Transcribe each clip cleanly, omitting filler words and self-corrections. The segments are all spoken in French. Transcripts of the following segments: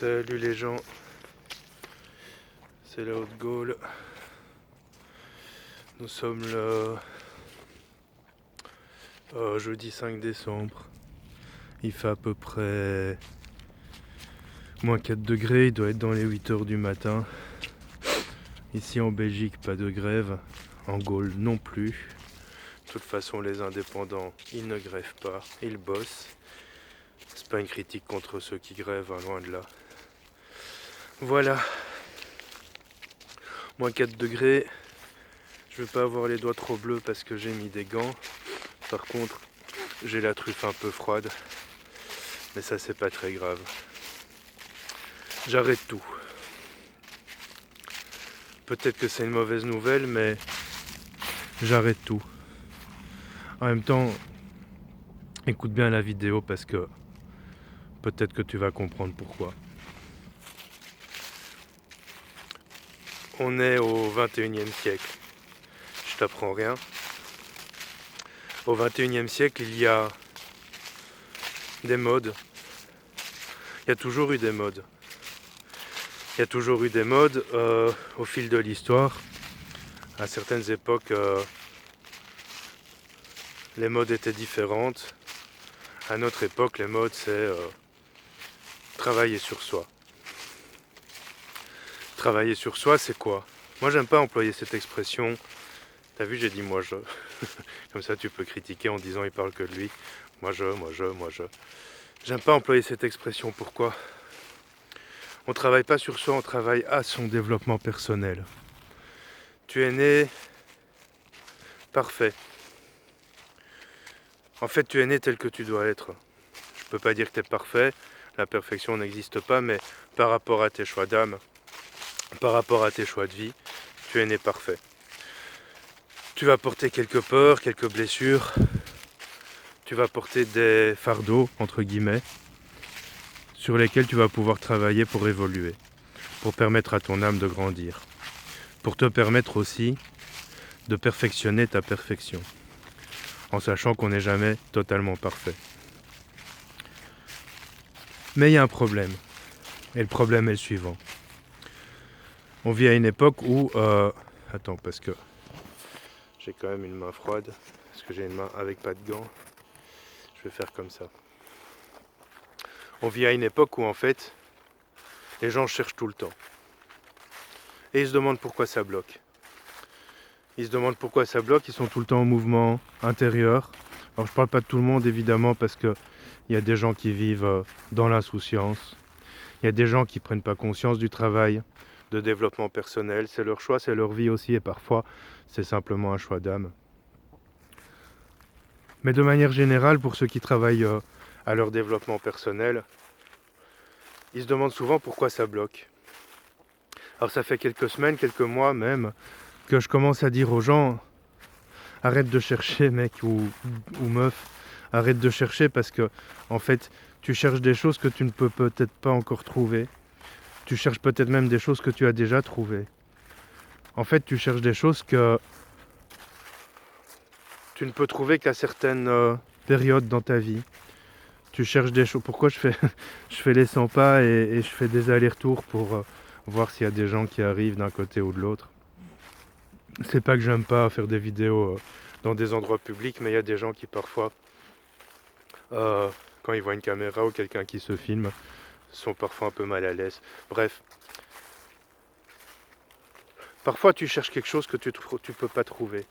Salut les gens, c'est la Haute-Gaule. Nous sommes le jeudi 5 décembre. Il fait à peu près moins 4 degrés, il doit être dans les 8 heures du matin. Ici en Belgique, pas de grève. En Gaule non plus. De toute façon, les indépendants, ils ne grèvent pas, ils bossent. C'est pas une critique contre ceux qui grèvent, hein, loin de là. Voilà. Moins 4 degrés. Je vais pas avoir les doigts trop bleus parce que j'ai mis des gants. Par contre, j'ai la truffe un peu froide. Mais ça, c'est pas très grave. J'arrête tout. Peut-être que c'est une mauvaise nouvelle, mais j'arrête tout. En même temps, écoute bien la vidéo parce que peut-être que tu vas comprendre pourquoi. On est au 21e siècle. Je t'apprends rien. Au 21e siècle, il y a des modes. Il y a toujours eu des modes. Il y a toujours eu des modes au fil de l'histoire. À certaines époques, les modes étaient différentes. À notre époque, les modes, c'est travailler sur soi. Travailler sur soi, c'est quoi? Moi, j'aime pas employer cette expression. T'as vu, j'ai dit moi je. Comme ça, tu peux critiquer en disant il parle que de lui. Moi je. J'aime pas employer cette expression. Pourquoi? On travaille pas sur soi, on travaille à son développement personnel. Tu es né parfait. En fait, tu es né tel que tu dois être. Je peux pas dire que tu es parfait, la perfection n'existe pas, mais par rapport à tes choix d'âme, par rapport à tes choix de vie, tu es né parfait. Tu vas porter quelques peurs, quelques blessures, tu vas porter des fardeaux, entre guillemets, sur lesquels tu vas pouvoir travailler pour évoluer, pour permettre à ton âme de grandir, pour te permettre aussi de perfectionner ta perfection, en sachant qu'on n'est jamais totalement parfait. Mais il y a un problème, et le problème est le suivant. On vit à une époque où... Attends, parce que j'ai quand même une main froide, parce que j'ai une main avec pas de gants. Je vais faire comme ça. On vit à une époque où en fait, les gens cherchent tout le temps. Et ils se demandent pourquoi ça bloque. Ils se demandent pourquoi ça bloque, ils sont tout le temps en mouvement intérieur. Alors je parle pas de tout le monde évidemment, parce que il y a des gens qui vivent dans l'insouciance. Il y a des gens qui prennent pas conscience du travail de développement personnel. C'est leur choix, c'est leur vie aussi, et parfois c'est simplement un choix d'âme. Mais de manière générale, pour ceux qui travaillent à leur développement personnel, ils se demandent souvent pourquoi ça bloque. Alors ça fait quelques semaines, quelques mois même, que je commence à dire aux gens, arrête de chercher mec ou meuf, arrête de chercher parce que en fait tu cherches des choses que tu ne peux peut-être pas encore trouver. Tu cherches peut-être même des choses que tu as déjà trouvées. En fait tu cherches des choses que tu ne peux trouver qu'à certaines périodes dans ta vie. Tu cherches des choses. Pourquoi je fais les 100 pas et je fais des allers-retours pour voir s'il y a des gens qui arrivent d'un côté ou de l'autre. C'est pas que j'aime pas faire des vidéos dans des endroits publics, mais il y a des gens qui parfois, quand ils voient une caméra ou quelqu'un qui se filme, sont parfois un peu mal à l'aise. Bref. Parfois tu cherches quelque chose que tu peux pas trouver.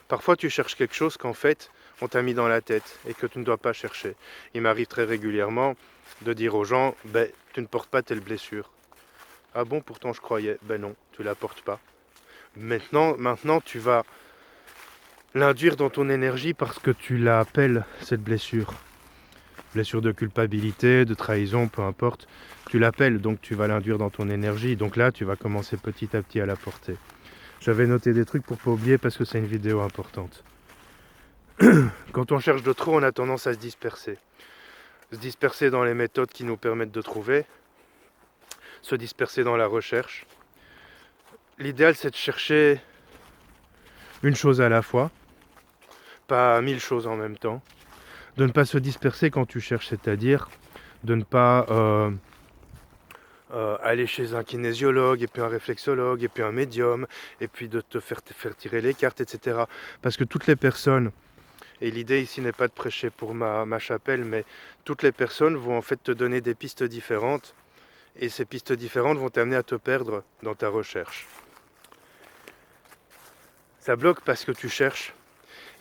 Parfois tu cherches quelque chose qu'en fait on t'a mis dans la tête et que tu ne dois pas chercher. Il m'arrive très régulièrement de dire aux gens, tu ne portes pas telle blessure. Ah bon, pourtant je croyais. Ben non, tu la portes pas. Maintenant tu vas l'induire dans ton énergie parce que tu l'appelles cette blessure. Blessure de culpabilité, de trahison, peu importe. Tu l'appelles, donc tu vas l'induire dans ton énergie. Donc là, tu vas commencer petit à petit à la porter. J'avais noté des trucs pour pas oublier parce que c'est une vidéo importante. Quand on cherche de trop, on a tendance à se disperser. Se disperser dans les méthodes qui nous permettent de trouver. Se disperser dans la recherche. L'idéal, c'est de chercher une chose à la fois. Pas 1000 choses en même temps. De ne pas se disperser quand tu cherches, c'est-à-dire de ne pas aller chez un kinésiologue, et puis un réflexologue, et puis un médium, et puis de te faire tirer les cartes, etc. Parce que toutes les personnes, et l'idée ici n'est pas de prêcher pour ma chapelle, mais toutes les personnes vont en fait te donner des pistes différentes, et ces pistes différentes vont t'amener à te perdre dans ta recherche. Ça bloque parce que tu cherches.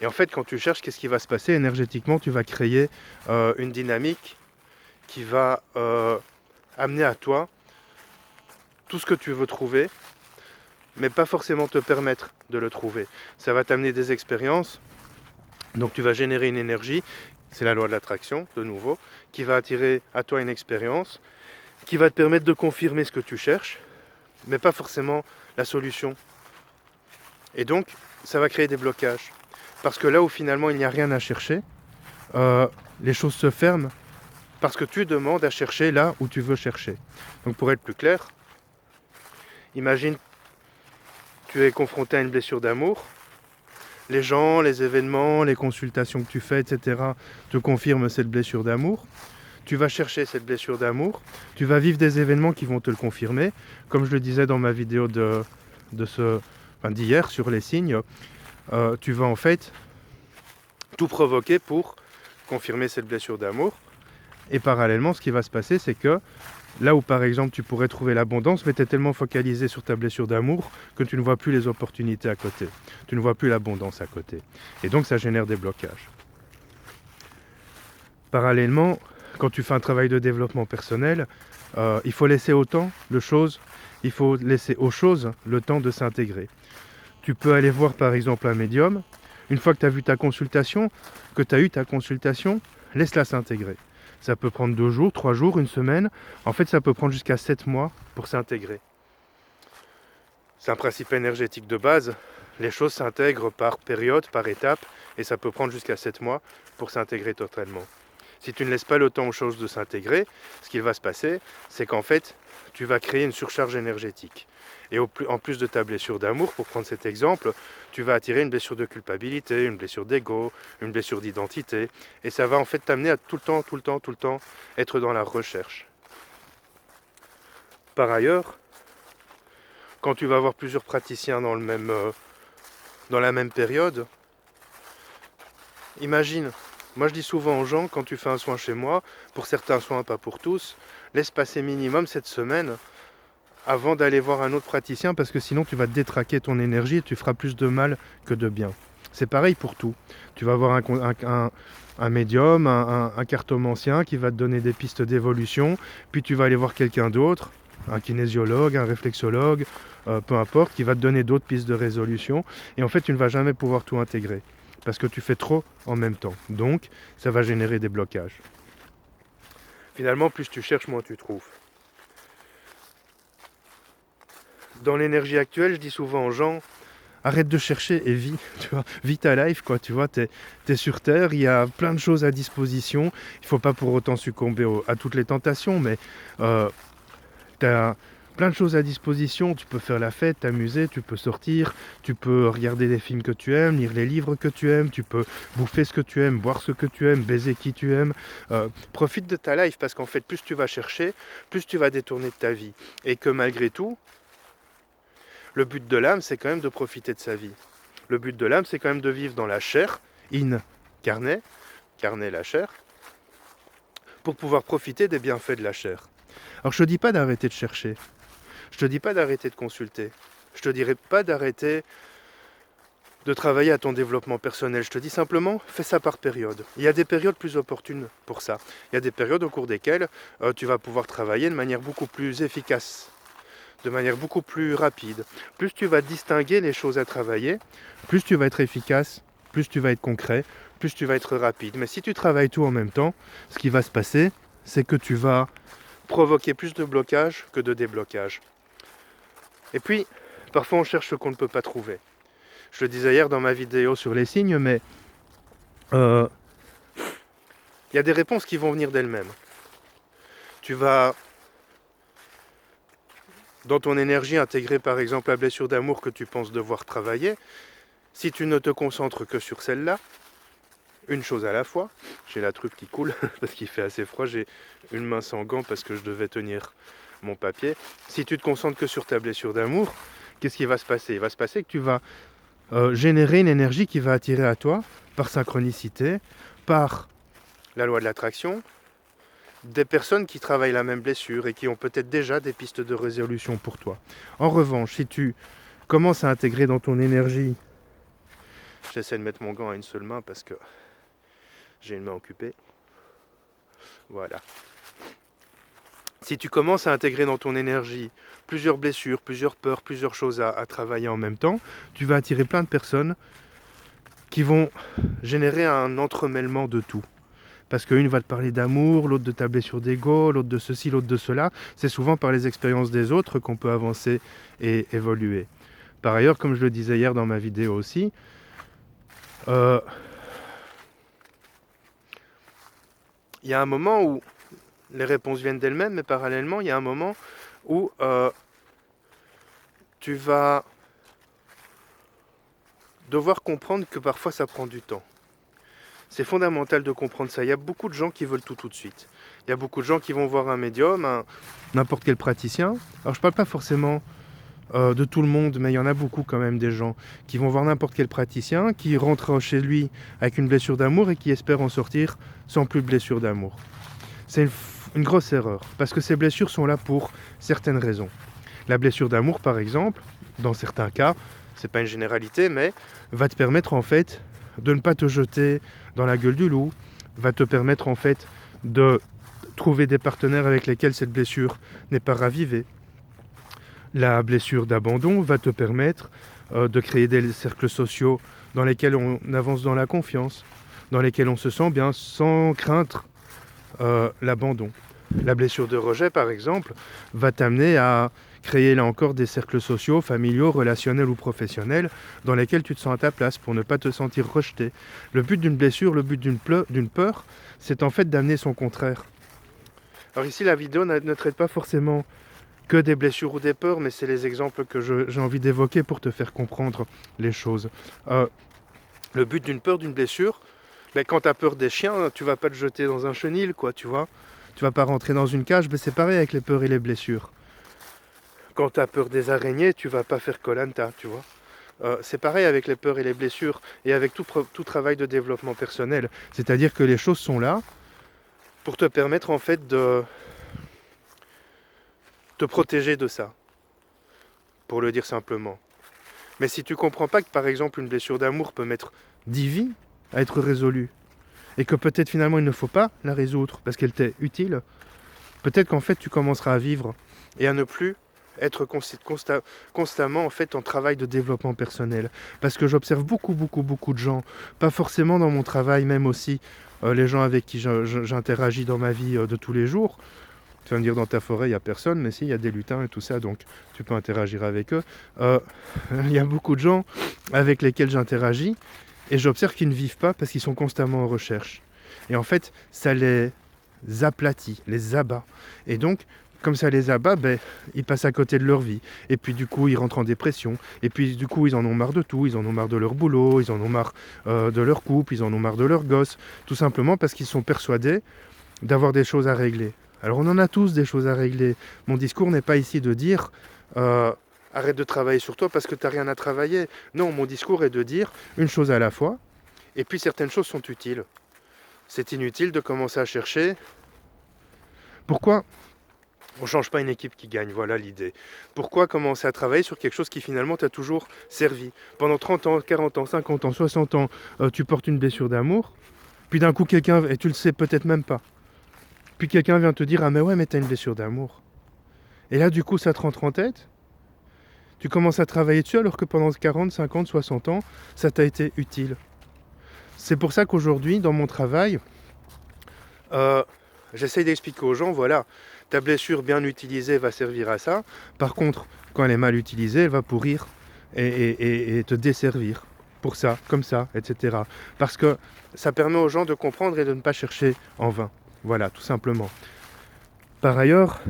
Et en fait, quand tu cherches, qu'est-ce qui va se passer? Énergétiquement, tu vas créer une dynamique qui va amener à toi tout ce que tu veux trouver, mais pas forcément te permettre de le trouver. Ça va t'amener des expériences, donc tu vas générer une énergie, c'est la loi de l'attraction, de nouveau, qui va attirer à toi une expérience, qui va te permettre de confirmer ce que tu cherches, mais pas forcément la solution. Et donc, ça va créer des blocages. Parce que là où finalement il n'y a rien à chercher, les choses se ferment parce que tu demandes à chercher là où tu veux chercher. Donc pour être plus clair, imagine tu es confronté à une blessure d'amour, les gens, les événements, les consultations que tu fais, etc. te confirment cette blessure d'amour. Tu vas chercher cette blessure d'amour, tu vas vivre des événements qui vont te le confirmer. Comme je le disais dans ma vidéo d'hier sur les signes, tu vas en fait tout provoquer pour confirmer cette blessure d'amour. Et parallèlement, ce qui va se passer, c'est que là où par exemple tu pourrais trouver l'abondance, mais tu es tellement focalisé sur ta blessure d'amour que tu ne vois plus les opportunités à côté. Tu ne vois plus l'abondance à côté. Et donc ça génère des blocages. Parallèlement, quand tu fais un travail de développement personnel, il faut laisser il faut laisser aux choses le temps de s'intégrer. Tu peux aller voir par exemple un médium. Une fois que tu as vu ta consultation, que tu as eu ta consultation, laisse-la s'intégrer. Ça peut prendre 2 jours, 3 jours, une semaine. En fait, ça peut prendre jusqu'à 7 mois pour s'intégrer. C'est un principe énergétique de base. Les choses s'intègrent par période, par étape, et ça peut prendre jusqu'à 7 mois pour s'intégrer totalement. Si tu ne laisses pas le temps aux choses de s'intégrer, ce qui va se passer, c'est qu'en fait, tu vas créer une surcharge énergétique. Et en plus de ta blessure d'amour, pour prendre cet exemple, tu vas attirer une blessure de culpabilité, une blessure d'ego, une blessure d'identité. Et ça va en fait t'amener à tout le temps être dans la recherche. Par ailleurs, quand tu vas avoir plusieurs praticiens dans la même période, imagine, moi je dis souvent aux gens, quand tu fais un soin chez moi, pour certains soins, pas pour tous, laisse passer minimum cette semaine avant d'aller voir un autre praticien, parce que sinon tu vas détraquer ton énergie et tu feras plus de mal que de bien. C'est pareil pour tout. Tu vas avoir un médium, un cartomancien qui va te donner des pistes d'évolution, puis tu vas aller voir quelqu'un d'autre, un kinésiologue, un réflexologue, peu importe, qui va te donner d'autres pistes de résolution, et en fait tu ne vas jamais pouvoir tout intégrer, parce que tu fais trop en même temps. Donc ça va générer des blocages. Finalement, plus tu cherches, moins tu trouves. Dans l'énergie actuelle, je dis souvent aux gens, arrête de chercher et vis, tu vois, vis ta life, quoi, tu vois, t'es sur Terre, il y a plein de choses à disposition, il faut pas pour autant succomber à toutes les tentations, mais t'as plein de choses à disposition, tu peux faire la fête, t'amuser, tu peux sortir, tu peux regarder les films que tu aimes, lire les livres que tu aimes, tu peux bouffer ce que tu aimes, boire ce que tu aimes, baiser qui tu aimes, profite de ta life, parce qu'en fait, plus tu vas chercher, plus tu vas détourner de ta vie, et que malgré tout, le but de l'âme, c'est quand même de profiter de sa vie. Le but de l'âme, c'est quand même de vivre dans la chair, in carne, carne la chair, pour pouvoir profiter des bienfaits de la chair. Alors je te dis pas d'arrêter de chercher, je te dis pas d'arrêter de consulter, je te dirai pas d'arrêter de travailler à ton développement personnel, je te dis simplement, fais ça par période. Il y a des périodes plus opportunes pour ça. Il y a des périodes au cours desquelles tu vas pouvoir travailler de manière beaucoup plus efficace, de manière beaucoup plus rapide. Plus tu vas distinguer les choses à travailler, plus tu vas être efficace, plus tu vas être concret, plus tu vas être rapide. Mais si tu travailles tout en même temps, ce qui va se passer, c'est que tu vas provoquer plus de blocages que de déblocage. Et puis, parfois on cherche ce qu'on ne peut pas trouver. Je le disais hier dans ma vidéo sur les signes, mais il y a des réponses qui vont venir d'elles-mêmes. Tu vas dans ton énergie intégrer par exemple la blessure d'amour que tu penses devoir travailler. Si tu ne te concentres que sur celle-là, une chose à la fois, j'ai la truc qui coule parce qu'il fait assez froid, j'ai une main sans gants parce que je devais tenir mon papier. Si tu te concentres que sur ta blessure d'amour, qu'est-ce qui va se passer? Il va se passer que tu vas générer une énergie qui va attirer à toi, par synchronicité, par la loi de l'attraction, des personnes qui travaillent la même blessure et qui ont peut-être déjà des pistes de résolution pour toi. En revanche, si tu commences à intégrer dans ton énergie, j'essaie de mettre mon gant à une seule main parce que j'ai une main occupée. Voilà. Si tu commences à intégrer dans ton énergie plusieurs blessures, plusieurs peurs, plusieurs choses à travailler en même temps, tu vas attirer plein de personnes qui vont générer un entremêlement de tout. Parce qu'une va te parler d'amour, l'autre de ta blessure d'ego, l'autre de ceci, l'autre de cela. C'est souvent par les expériences des autres qu'on peut avancer et évoluer. Par ailleurs, comme je le disais hier dans ma vidéo aussi, il y a un moment où les réponses viennent d'elles-mêmes, mais parallèlement, il y a un moment où tu vas devoir comprendre que parfois ça prend du temps. C'est fondamental de comprendre ça. Il y a beaucoup de gens qui veulent tout de suite. Il y a beaucoup de gens qui vont voir un médium, n'importe quel praticien. Alors je ne parle pas forcément de tout le monde, mais il y en a beaucoup quand même des gens qui vont voir n'importe quel praticien, qui rentrent chez lui avec une blessure d'amour et qui espèrent en sortir sans plus de blessure d'amour. C'est une grosse erreur, parce que ces blessures sont là pour certaines raisons. La blessure d'amour, par exemple, dans certains cas, c'est pas une généralité, mais va te permettre en fait de ne pas te jeter dans la gueule du loup, va te permettre en fait de trouver des partenaires avec lesquels cette blessure n'est pas ravivée. La blessure d'abandon va te permettre de créer des cercles sociaux dans lesquels on avance dans la confiance, dans lesquels on se sent bien sans craindre l'abandon. La blessure de rejet, par exemple, va t'amener à créer là encore des cercles sociaux, familiaux, relationnels ou professionnels dans lesquels tu te sens à ta place pour ne pas te sentir rejeté. Le but d'une blessure, le but d'une peur, c'est en fait d'amener son contraire. Alors ici, la vidéo ne traite pas forcément que des blessures ou des peurs, mais c'est les exemples que j'ai envie d'évoquer pour te faire comprendre les choses. Le but d'une peur, d'une blessure, quand tu as peur des chiens, tu vas pas te jeter dans un chenil, quoi, tu vois. Tu vas pas rentrer dans une cage, mais c'est pareil avec les peurs et les blessures. Quand tu as peur des araignées, tu vas pas faire koh lanta, tu vois. C'est pareil avec les peurs et les blessures, et avec tout travail de développement personnel. C'est-à-dire que les choses sont là pour te permettre en fait de te protéger de ça, pour le dire simplement. Mais si tu comprends pas que par exemple une blessure d'amour peut mettre 10 vies à être résolue, et que peut-être finalement il ne faut pas la résoudre parce qu'elle t'est utile, peut-être qu'en fait tu commenceras à vivre et à ne plus être constamment en fait en travail de développement personnel. Parce que j'observe beaucoup de gens, pas forcément dans mon travail, même aussi les gens avec qui j'interagis dans ma vie de tous les jours. Tu vas me dire, dans ta forêt, il n'y a personne, mais si, il y a des lutins et tout ça, donc tu peux interagir avec eux. Il y a beaucoup de gens avec lesquels j'interagis, et j'observe qu'ils ne vivent pas parce qu'ils sont constamment en recherche. Et en fait, ça les aplatit, les abat. Et donc, comme ça les abat, ils passent à côté de leur vie. Et puis du coup, ils rentrent en dépression. Et puis du coup, ils en ont marre de tout. Ils en ont marre de leur boulot, ils en ont marre de leur couple, ils en ont marre de leurs gosses. Tout simplement parce qu'ils sont persuadés d'avoir des choses à régler. Alors on en a tous des choses à régler. Mon discours n'est pas ici de dire arrête de travailler sur toi parce que tu n'as rien à travailler. Non, mon discours est de dire une chose à la fois. Et puis certaines choses sont utiles. C'est inutile de commencer à chercher. Pourquoi on ne change pas une équipe qui gagne? Voilà l'idée. Pourquoi commencer à travailler sur quelque chose qui finalement t'a toujours servi? Pendant 30 ans, 40 ans, 50 ans, 60 ans, tu portes une blessure d'amour. Puis d'un coup, quelqu'un, et tu le sais peut-être même pas, puis quelqu'un vient te dire « Ah mais ouais, mais t'as une blessure d'amour ». Et là, du coup, ça te rentre en tête. Tu commences à travailler dessus alors que pendant 40, 50, 60 ans, ça t'a été utile. C'est pour ça qu'aujourd'hui, dans mon travail, j'essaye d'expliquer aux gens, voilà, ta blessure bien utilisée va servir à ça. Par contre, quand elle est mal utilisée, elle va pourrir et te desservir pour ça, comme ça, etc. Parce que ça permet aux gens de comprendre et de ne pas chercher en vain. Voilà, tout simplement. Par ailleurs,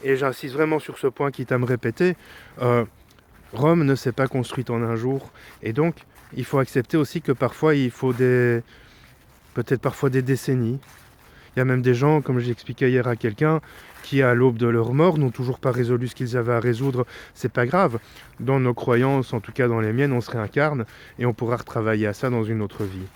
et j'insiste vraiment sur ce point quitte à me répéter, Rome ne s'est pas construite en un jour. Et donc, il faut accepter aussi que parfois, il faut peut-être parfois des décennies, Il y a même des gens, comme j'expliquais hier à quelqu'un, qui à l'aube de leur mort n'ont toujours pas résolu ce qu'ils avaient à résoudre. C'est pas grave. Dans nos croyances, en tout cas dans les miennes, on se réincarne et on pourra retravailler à ça dans une autre vie.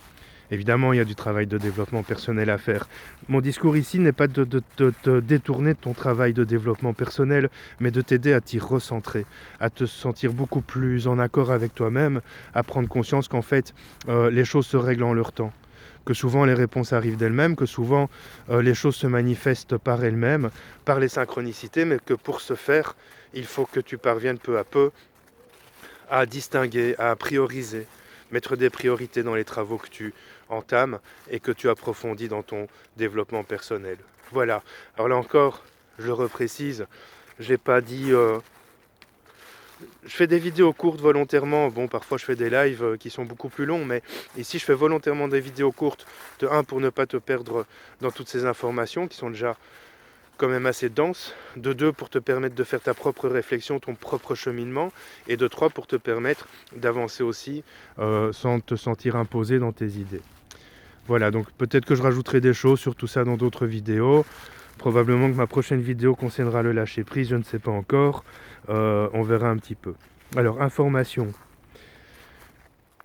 Évidemment, il y a du travail de développement personnel à faire. Mon discours ici n'est pas de te détourner de ton travail de développement personnel, mais de t'aider à t'y recentrer, à te sentir beaucoup plus en accord avec toi-même, à prendre conscience qu'en fait, les choses se règlent en leur temps, que souvent les réponses arrivent d'elles-mêmes, que souvent les choses se manifestent par elles-mêmes, par les synchronicités, mais que pour ce faire, il faut que tu parviennes peu à peu à distinguer, à prioriser, mettre des priorités dans les travaux que tu entames et que tu approfondis dans ton développement personnel. Voilà. Alors là encore, je le reprécise, j'ai pas dit... Je fais des vidéos courtes volontairement, bon parfois je fais des lives qui sont beaucoup plus longs, mais ici je fais volontairement des vidéos courtes, de 1 pour ne pas te perdre dans toutes ces informations qui sont déjà quand même assez denses, de 2 pour te permettre de faire ta propre réflexion, ton propre cheminement, et de 3 pour te permettre d'avancer aussi sans te sentir imposé dans tes idées. Voilà, donc peut-être que je rajouterai des choses sur tout ça dans d'autres vidéos. Probablement que ma prochaine vidéo concernera le lâcher prise, je ne sais pas encore. On verra un petit peu. Alors, information.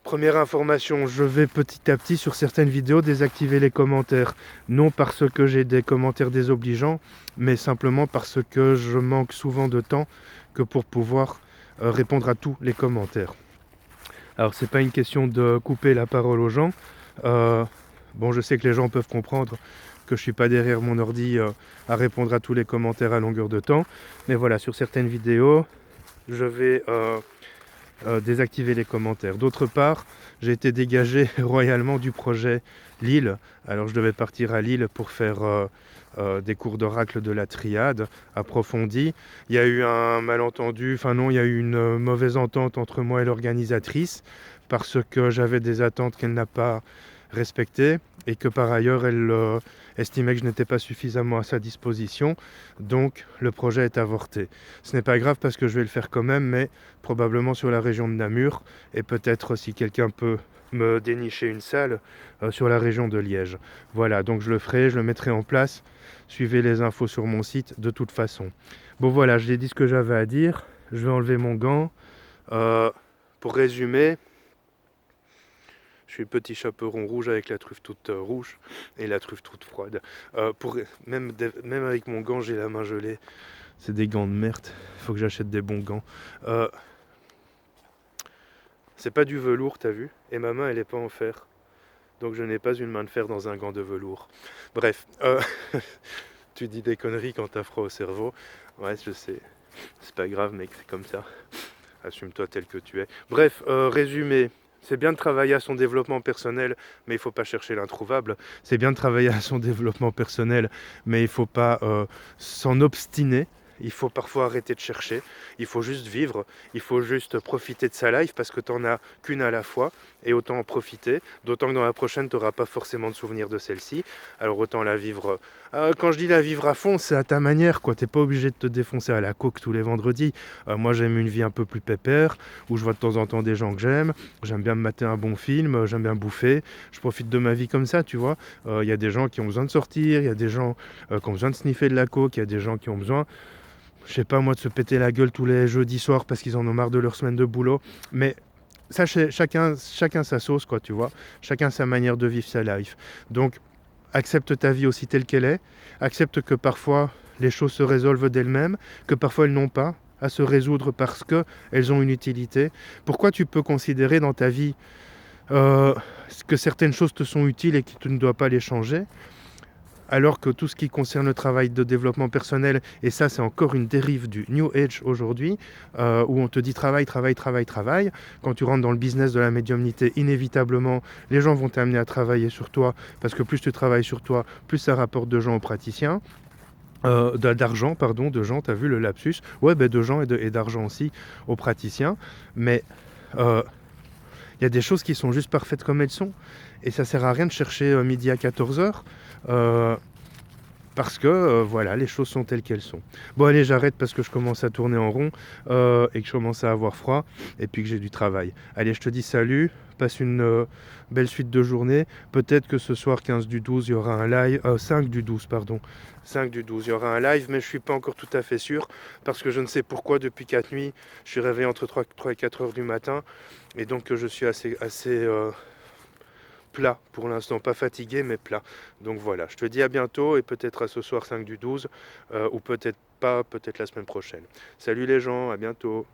Première information, je vais petit à petit sur certaines vidéos désactiver les commentaires. Non parce que j'ai des commentaires désobligeants, mais simplement parce que je manque souvent de temps que pour pouvoir répondre à tous les commentaires. Alors, c'est pas une question de couper la parole aux gens. Bon, je sais que les gens peuvent comprendre que je suis pas derrière mon ordi à répondre à tous les commentaires à longueur de temps. Mais voilà, sur certaines vidéos, je vais désactiver les commentaires. D'autre part, j'ai été dégagé royalement du projet Lille. Alors je devais partir à Lille pour faire des cours d'oracle de la triade approfondis. Il y a eu un malentendu, enfin non, il y a eu une mauvaise entente entre moi et l'organisatrice parce que j'avais des attentes qu'elle n'a pas respectées et que par ailleurs elle estimait que je n'étais pas suffisamment à sa disposition, donc le projet est avorté. Ce n'est pas grave parce que je vais le faire quand même, mais probablement sur la région de Namur, et peut-être si quelqu'un peut me dénicher une salle sur la région de Liège. Voilà, donc je le ferai, je le mettrai en place, suivez les infos sur mon site de toute façon. Bon voilà, j'ai dit ce que j'avais à dire, je vais enlever mon gant. Pour résumer, je suis petit chaperon rouge avec la truffe toute rouge et la truffe toute froide. Même avec mon gant, j'ai la main gelée. C'est des gants de merde. Il faut que j'achète des bons gants. C'est pas du velours, t'as vu? Et ma main, elle est pas en fer. Donc je n'ai pas une main de fer dans un gant de velours. Bref, tu dis des conneries quand t'as froid au cerveau. Ouais, je sais. C'est pas grave, mec, c'est comme ça. Assume-toi tel que tu es. Bref, résumé. C'est bien de travailler à son développement personnel, mais il ne faut pas chercher l'introuvable. C'est bien de travailler à son développement personnel, mais il ne faut pas s'en obstiner. Il faut parfois arrêter de chercher. Il faut juste vivre. Il faut juste profiter de sa life parce que tu n'en as qu'une à la fois. Et autant en profiter. D'autant que dans la prochaine, tu n'auras pas forcément de souvenir de celle-ci. Alors autant la vivre. Quand je dis la vivre à fond, c'est à ta manière, quoi. Tu n'es pas obligé de te défoncer à la coke tous les vendredis. Moi, j'aime une vie un peu plus pépère, où je vois de temps en temps des gens que j'aime. J'aime bien me mater un bon film. J'aime bien bouffer. Je profite de ma vie comme ça, tu vois. Il y a des gens qui ont besoin de sortir. Il y a des gens qui ont besoin de sniffer de la coke. Il y a des gens qui ont besoin... Je sais pas moi, de se péter la gueule tous les jeudis soirs parce qu'ils en ont marre de leur semaine de boulot. Mais ça, chacun sa sauce, quoi, tu vois. Chacun sa manière de vivre sa life. Donc, accepte ta vie aussi telle qu'elle est. Accepte que parfois, les choses se résolvent d'elles-mêmes, que parfois elles n'ont pas à se résoudre parce qu'elles ont une utilité. Pourquoi tu peux considérer dans ta vie que certaines choses te sont utiles et que tu ne dois pas les changer ? Alors que tout ce qui concerne le travail de développement personnel, et ça c'est encore une dérive du New Age aujourd'hui, où on te dit travail. Quand tu rentres dans le business de la médiumnité, inévitablement, les gens vont t'amener à travailler sur toi, parce que plus tu travailles sur toi, plus ça rapporte de gens aux praticiens. D'argent, pardon, de gens, t'as vu le lapsus? Ouais, ben de gens et d'argent aussi aux praticiens, mais... Il y a des choses qui sont juste parfaites comme elles sont. Et ça sert à rien de chercher midi à 14h. parce que voilà, les choses sont telles qu'elles sont. Bon allez, j'arrête parce que je commence à tourner en rond et que je commence à avoir froid et puis que j'ai du travail. Allez, je te dis salut, passe une belle suite de journée. Peut-être que ce soir 15 du 12, il y aura un live, 5 du 12, pardon. 5 du 12, il y aura un live, mais je suis pas encore tout à fait sûr parce que je ne sais pourquoi depuis 4 nuits, je suis réveillé entre 3 et 4 heures du matin et donc je suis assez plat pour l'instant, pas fatigué mais plat. Donc voilà, je te dis à bientôt et peut-être à ce soir 5 du 12 ou peut-être pas, peut-être la semaine prochaine. Salut les gens, à bientôt.